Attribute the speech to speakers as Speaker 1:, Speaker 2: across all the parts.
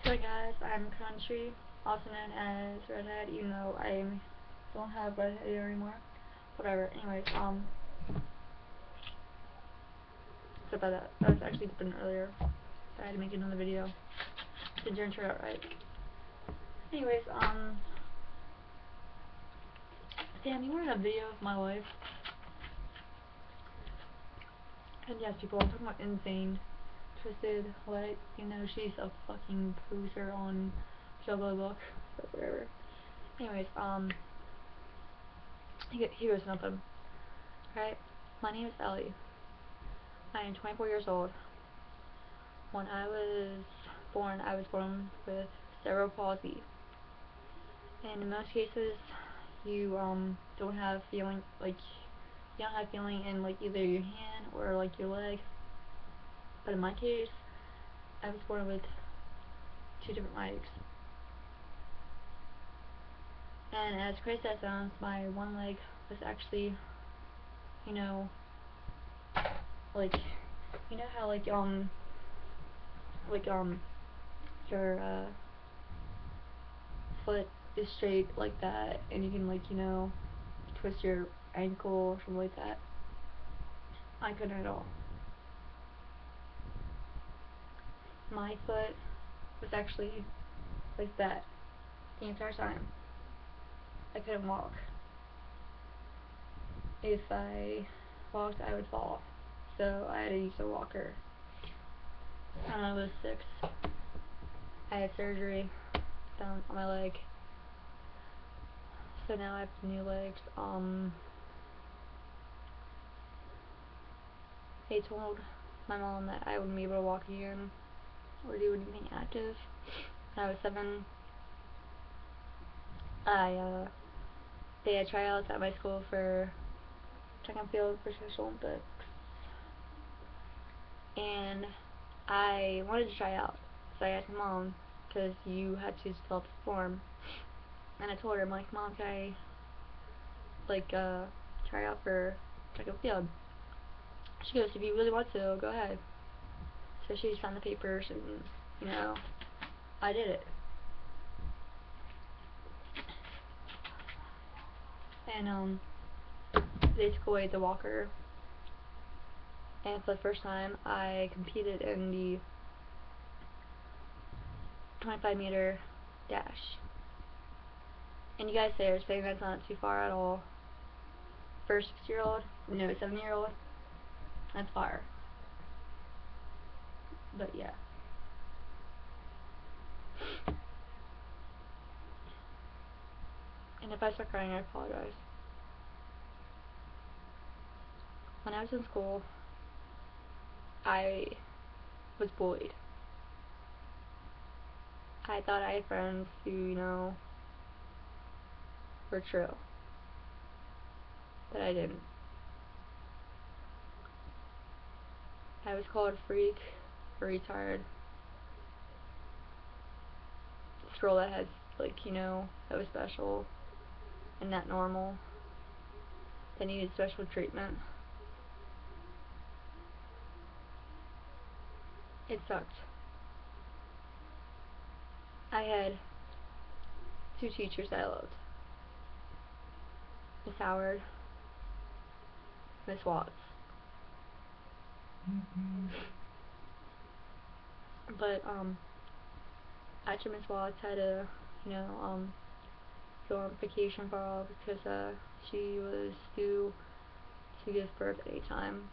Speaker 1: So guys, I'm Country, also known as Redhead, even though I don't have redhead hair anymore. Whatever. Anyways, so about that. That was actually been earlier. So I had to make another video. It didn't turn out right. Anyways, Sam, you wanted a video of my life? And yes, people, I'm talking about Insane. Twisted, what? You know, she's a fucking poser on Juggalo Book, but whatever. Anyways, he goes nothing. Alright, my name is Ellie. I am 24 years old. When I was born with cerebral palsy. And in most cases, you don't have feeling, like, you don't have feeling in like either your hand or like your leg. But in my case, I was born with two different legs. And as crazy as that sounds, my one leg was actually, you know, like, you know how like your foot is straight like that, and you can, like, you know, twist your ankle or something like that. I couldn't at all. My foot was actually like that the entire time. I couldn't walk. If I walked, I would fall. So I had to use a walker. When I was 6, I had surgery done on my leg. So now I have new legs. They told my mom that I wouldn't be able to walk again or do anything active. When I was 7, they had tryouts at my school for track and field for Special Olympics, and I wanted to try out. So I asked my mom, because you had to fill out the form, and I told her, I'm like, Mom, can I, like, try out for track and field? She goes, if you really want to, go ahead. So she signed the papers, and, you know, I did it. And, they took away the walker, and for the first time, I competed in the 25-meter dash. And you guys are saying that's not too far at all. For a 6-year-old, no, 7-year-old, that's far. But yeah. And if I start crying, I apologize. When I was in school, I was bullied. I thought I had friends who, you know, were true. But I didn't. I was called a freak, a retard, this girl that has, like, you know, that was special and not normal, that needed special treatment. It sucked. I had 2 teachers that I loved. Miss Howard, Miss Watts. But, actually Miss Watts had to, you know, go on vacation for a while because, she was due to give birth at any time.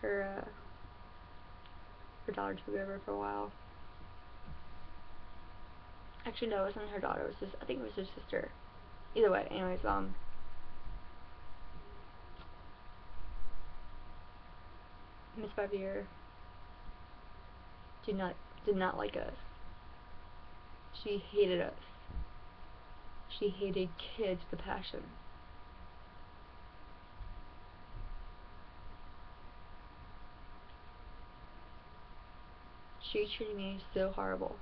Speaker 1: Her daughter took over for a while. Actually, no, it wasn't her daughter, it was just, I think it was her sister. Either way, anyways, Miss Barbier did not like us. She hated us. She hated kids with a passion. She treated me so horrible.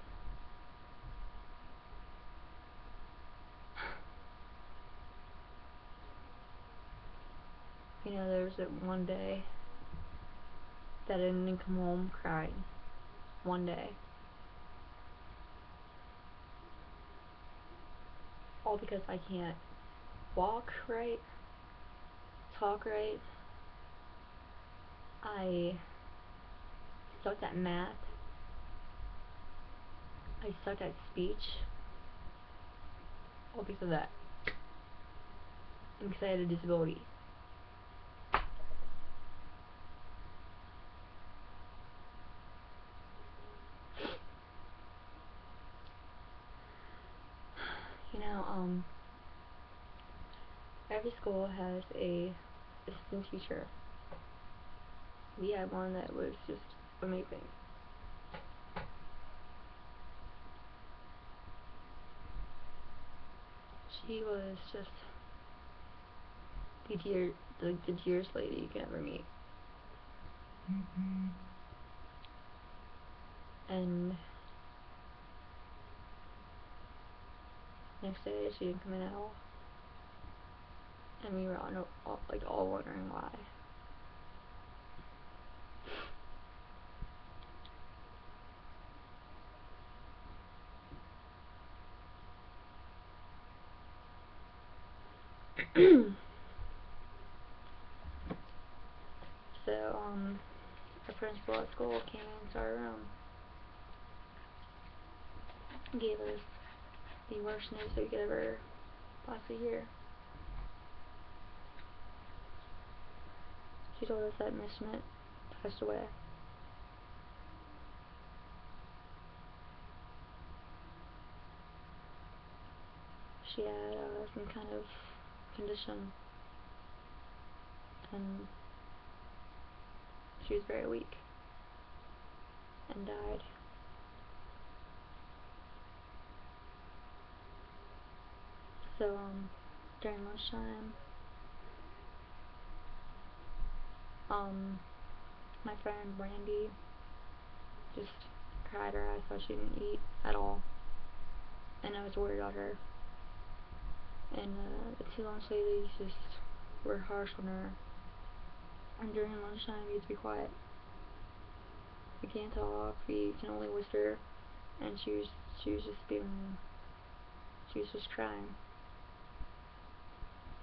Speaker 1: You know, there was that one day that I didn't come home crying. One day. all because I can't walk right, talk right. I sucked at math. I sucked at speech. All because of that. And because I had a disability. You know, every school has a assistant teacher. We had one that was just amazing. She was just the dearest lady you can ever meet. And next day she didn't come in at all. And we were all wondering why. So, our principal at school came into our room, gave us the worst news that we could ever possibly hear. She told us that Miss Schmidt passed away. She had some kind of condition, and she was very weak and died. So, during lunchtime, my friend Brandy just cried her eyes out. She didn't eat at all, and I was worried about her. And the two lunch ladies just were harsh on her. And during lunchtime, you have to be quiet. We can't talk. We can only whisper. And she was just crying.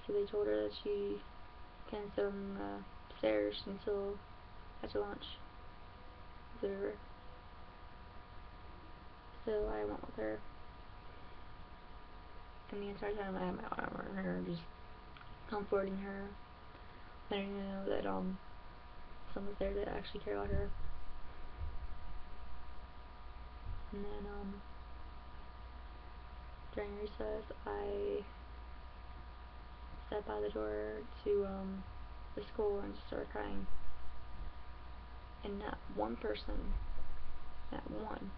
Speaker 1: So they told her that she can sit on the stairs until after lunch. So I went with her. And the entire time I had my arm around her, just comforting her, letting her know that someone's there to actually care about her. And then during recess, I sat by the door to the school and just started crying. And not one person, not one,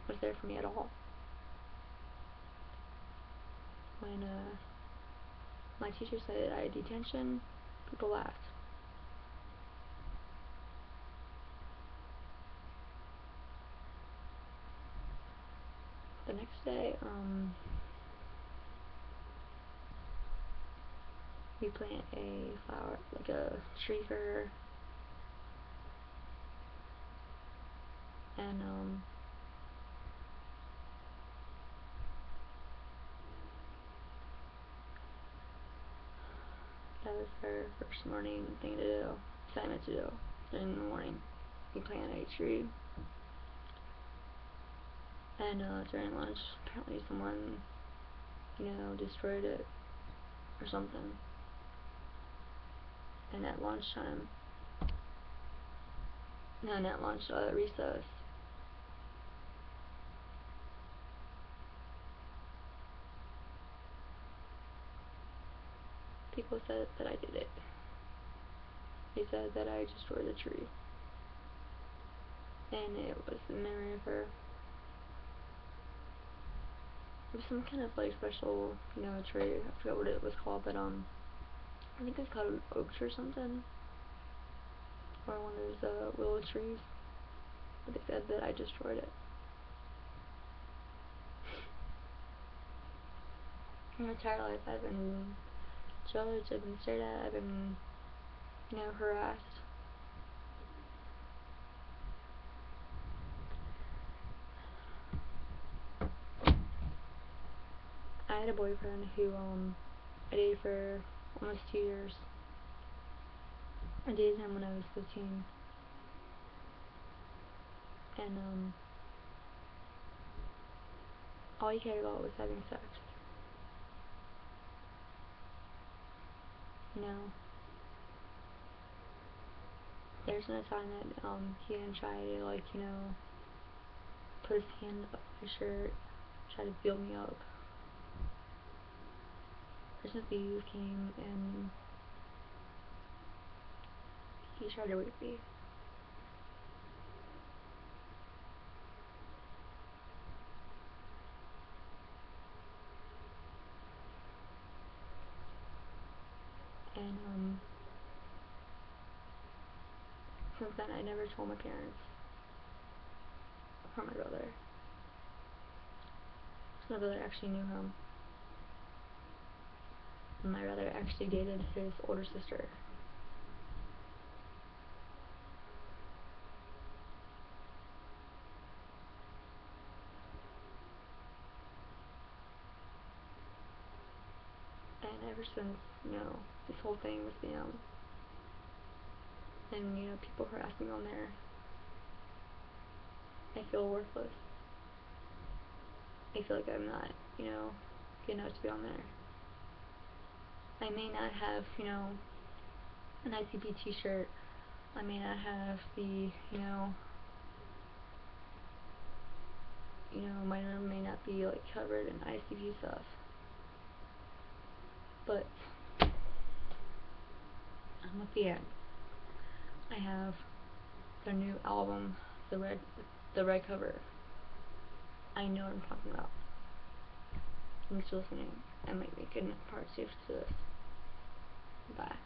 Speaker 1: was there for me at all. When my teacher said I had detention, people laughed. The next day, we plant a flower, like a tree for her, and that was her first morning thing to do, assignment to do in the morning. We plant a tree, and during lunch, apparently someone, destroyed it or something. And at lunchtime, no, not lunch, recess, people said that I did it. They said that I destroyed the tree. And it was in memory of her. It was some kind of special, tree. I forgot what it was called, but I think it's called an oak tree or something. Or one of those willow trees. But they said that I destroyed it. My entire life I've been judged, I've been stared at, I've been, harassed. I had a boyfriend who I dated for almost 2 years. I dated him when I was 15, and all he cared about was having sex. You know, there's no time that he didn't try to, like, you know, put his hand up my shirt, try to feel me up. Christmas Eve came and he tried to rape me. And since then I never told my parents or my brother. My brother actually knew him. My brother actually dated his older sister. And ever since, you know, this whole thing with me, and, you know, people harass me on there, I feel worthless. I feel like I'm not, you know, good enough to be on there. I may not have, you know, an ICP t-shirt. I may not have the, my room may not be, like, covered in ICP stuff. But I'm a fan. I have their new album, the red cover. I know what I'm talking about. Thanks for listening. I might make a part 2 to this. Bye.